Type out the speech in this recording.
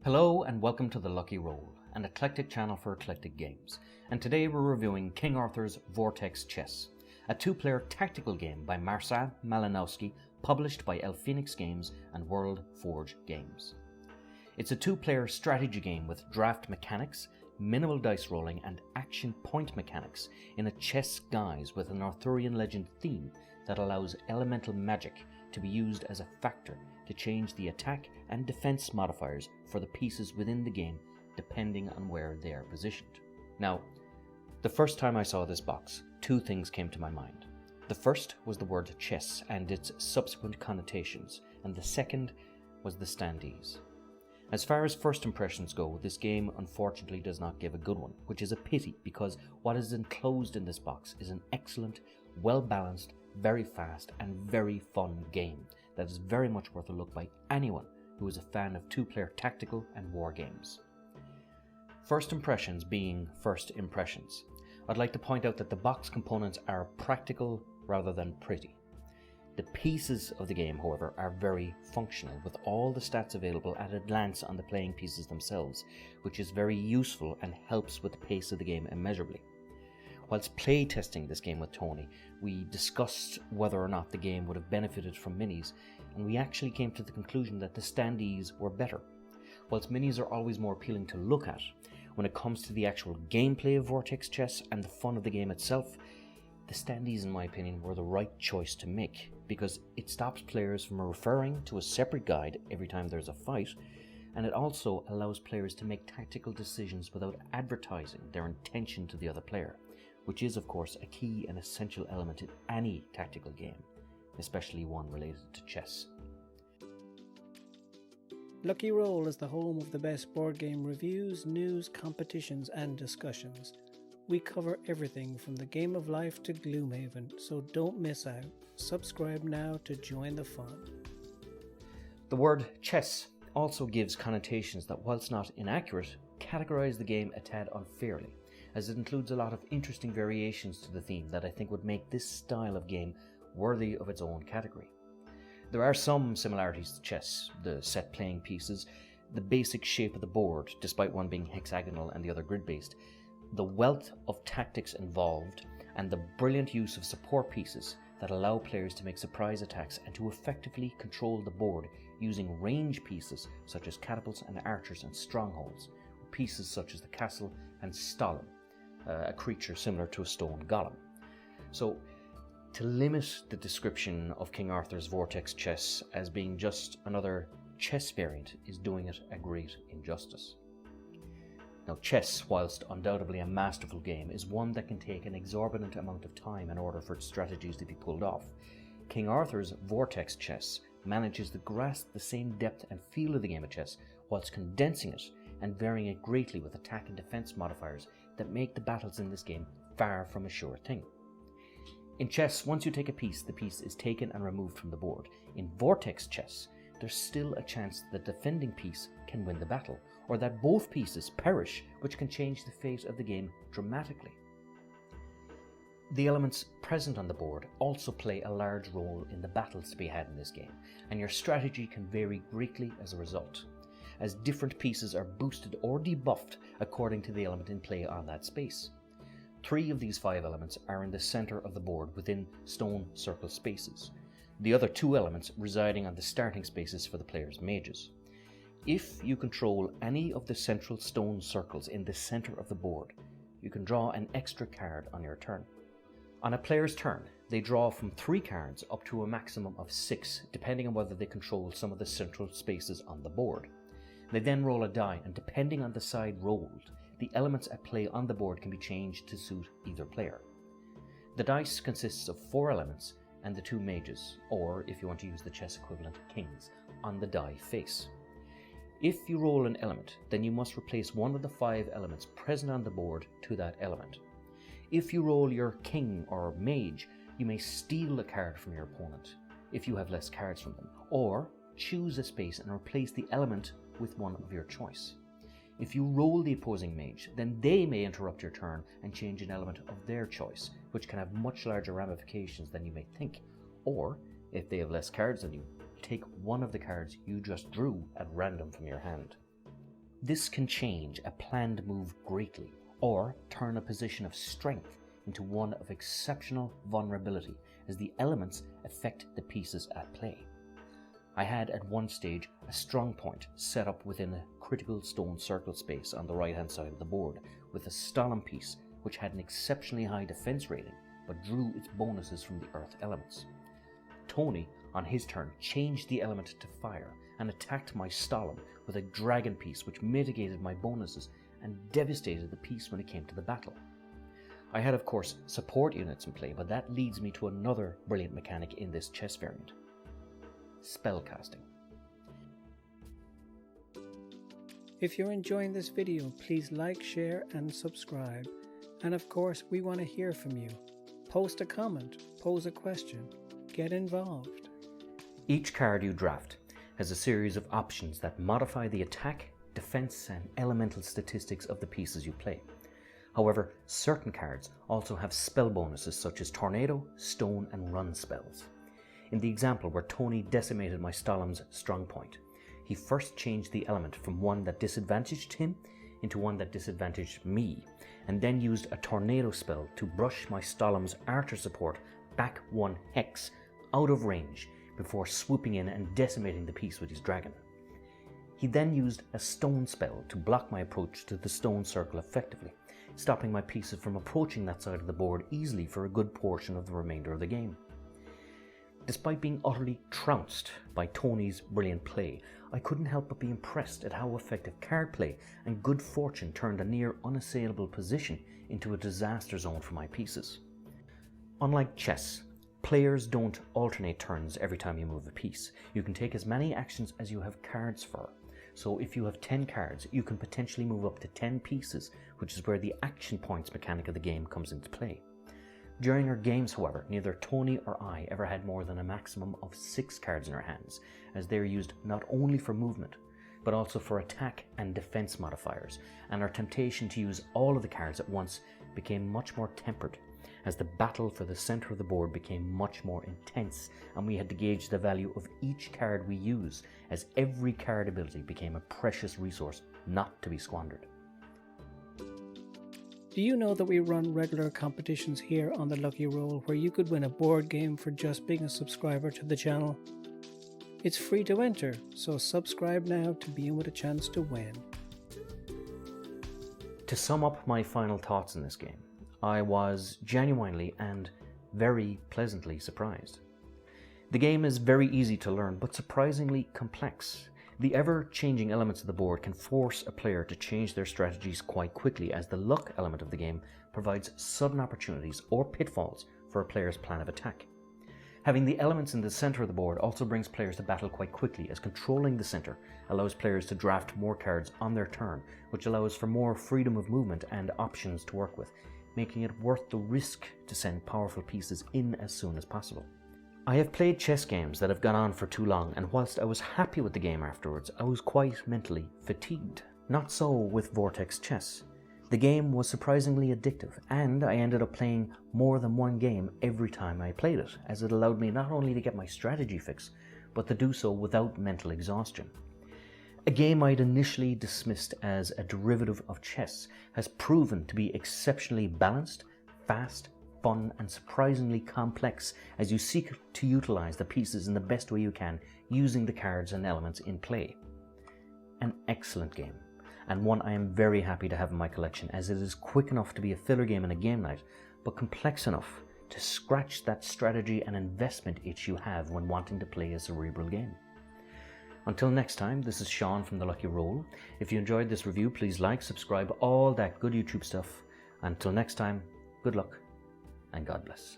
Hello and welcome to The Lucky Roll, an eclectic channel for eclectic games, and today we're reviewing King Arthur's Vortex Chess, a two-player tactical game by Marcin Malinowski, published by El Phoenix Games and World Forge Games. It's a two-player strategy game with draft mechanics, minimal dice rolling and action point mechanics in a chess guise with an Arthurian legend theme that allows elemental magic to be used as a factor to change the attack and defense modifiers for the pieces within the game depending on where they are positioned. Now, the first time I saw this box, two things came to my mind. The first was the word chess and its subsequent connotations, and the second was the standees. As far as first impressions go, this game unfortunately does not give a good one, which is a pity because what is enclosed in this box is an excellent, well-balanced, very fast and very fun game that is very much worth a look by anyone who is a fan of two-player tactical and war games. First impressions being first impressions, I'd like to point out that the box components are practical rather than pretty. The pieces of the game, however, are very functional, with all the stats available at a glance on the playing pieces themselves, which is very useful and helps with the pace of the game immeasurably. Whilst play testing this game with Tony, we discussed whether or not the game would have benefited from minis, and we actually came to the conclusion that the standees were better. Whilst minis are always more appealing to look at, when it comes to the actual gameplay of Vortex Chess and the fun of the game itself, the standees, in my opinion, were the right choice to make, because it stops players from referring to a separate guide every time there's a fight, and it also allows players to make tactical decisions without advertising their intention to the other player, which is of course a key and essential element in any tactical game, especially one related to chess. Lucky Roll is the home of the best board game reviews, news, competitions and discussions. We cover everything from the game of life to Gloomhaven, so don't miss out. Subscribe now to join the fun. The word chess also gives connotations that, whilst not inaccurate, categorize the game a tad unfairly, as it includes a lot of interesting variations to the theme that I think would make this style of game worthy of its own category. There are some similarities to chess, the set playing pieces, the basic shape of the board, despite one being hexagonal and the other grid-based, the wealth of tactics involved, and the brilliant use of support pieces that allow players to make surprise attacks and to effectively control the board using range pieces such as catapults and archers and strongholds, or pieces such as the castle and Stalin, a creature similar to a stone golem. So, to limit the description of King Arthur's Vortex Chess as being just another chess variant is doing it a great injustice. Now, chess, whilst undoubtedly a masterful game, is one that can take an exorbitant amount of time in order for its strategies to be pulled off. King Arthur's Vortex Chess manages to grasp the same depth and feel of the game of chess whilst condensing it and varying it greatly with attack and defense modifiers that make the battles in this game far from a sure thing. In chess, once you take a piece, the piece is taken and removed from the board. In Vortex Chess, there's still a chance that the defending piece can win the battle, or that both pieces perish, which can change the fate of the game dramatically. The elements present on the board also play a large role in the battles to be had in this game, and your strategy can vary greatly as a result, as different pieces are boosted or debuffed according to the element in play on that space. 3 of these 5 elements are in the center of the board within stone circle spaces, the other 2 elements residing on the starting spaces for the player's mages. If you control any of the central stone circles in the center of the board, you can draw an extra card on your turn. On a player's turn, they draw from 3 cards up to a maximum of 6, depending on whether they control some of the central spaces on the board. They then roll a die, and depending on the side rolled, the elements at play on the board can be changed to suit either player. The dice consists of 4 elements and the 2 mages, or if you want to use the chess equivalent, kings, on the die face. If you roll an element, then you must replace one of the 5 elements present on the board to that element. If you roll your king or mage, you may steal a card from your opponent if you have less cards from them, or choose a space and replace the element with one of your choice. If you roll the opposing mage, then they may interrupt your turn and change an element of their choice, which can have much larger ramifications than you may think. Or, if they have less cards than you, take one of the cards you just drew at random from your hand. This can change a planned move greatly, or turn a position of strength into one of exceptional vulnerability, as the elements affect the pieces at play. I had at one stage a strong point set up within a critical stone circle space on the right hand side of the board, with a Stalin piece which had an exceptionally high defense rating but drew its bonuses from the earth elements. Tony, on his turn, changed the element to fire and attacked my Stalin with a dragon piece which mitigated my bonuses and devastated the piece when it came to the battle. I had of course support units in play, but that leads me to another brilliant mechanic in this chess variant: spellcasting. If you're enjoying this video, please like, share and subscribe. And of course, we want to hear from you. Post a comment, pose a question, get involved. Each card you draft has a series of options that modify the attack, defense and elemental statistics of the pieces you play. However, certain cards also have spell bonuses such as tornado, stone and run spells. In the example where Tony decimated my Stalin's strong point, he first changed the element from one that disadvantaged him into one that disadvantaged me, and then used a tornado spell to brush my Stalin's archer support back 1 hex out of range before swooping in and decimating the piece with his dragon. He then used a stone spell to block my approach to the stone circle effectively, stopping my pieces from approaching that side of the board easily for a good portion of the remainder of the game. Despite being utterly trounced by Tony's brilliant play, I couldn't help but be impressed at how effective card play and good fortune turned a near unassailable position into a disaster zone for my pieces. Unlike chess, players don't alternate turns every time you move a piece. You can take as many actions as you have cards for. So if you have 10 cards, you can potentially move up to 10 pieces, which is where the action points mechanic of the game comes into play. During our games, however, neither Tony or I ever had more than a maximum of 6 cards in our hands, as they are used not only for movement, but also for attack and defense modifiers, and our temptation to use all of the cards at once became much more tempered, as the battle for the center of the board became much more intense, and we had to gauge the value of each card we use, as every card ability became a precious resource not to be squandered. Do you know that we run regular competitions here on the Lucky Roll where you could win a board game for just being a subscriber to the channel? It's free to enter, so subscribe now to be in with a chance to win. To sum up my final thoughts in this game, I was genuinely and very pleasantly surprised. The game is very easy to learn, but surprisingly complex. The ever-changing elements of the board can force a player to change their strategies quite quickly, as the luck element of the game provides sudden opportunities or pitfalls for a player's plan of attack. Having the elements in the center of the board also brings players to battle quite quickly, as controlling the center allows players to draft more cards on their turn, which allows for more freedom of movement and options to work with, making it worth the risk to send powerful pieces in as soon as possible. I have played chess games that have gone on for too long, and whilst I was happy with the game afterwards, I was quite mentally fatigued. Not so with Vortex chess. The game was surprisingly addictive, and I ended up playing more than one game every time I played it, as it allowed me not only to get my strategy fix, but to do so without mental exhaustion. A game I'd initially dismissed as a derivative of chess has proven to be exceptionally balanced, fast, fun and surprisingly complex as you seek to utilize the pieces in the best way you can using the cards and elements in play. An excellent game, and one I am very happy to have in my collection, as it is quick enough to be a filler game in a game night, but complex enough to scratch that strategy and investment itch you have when wanting to play a cerebral game. Until next time, this is Sean from The Lucky Roll. If you enjoyed this review, please like, subscribe, all that good YouTube stuff. Until next time, good luck and God bless.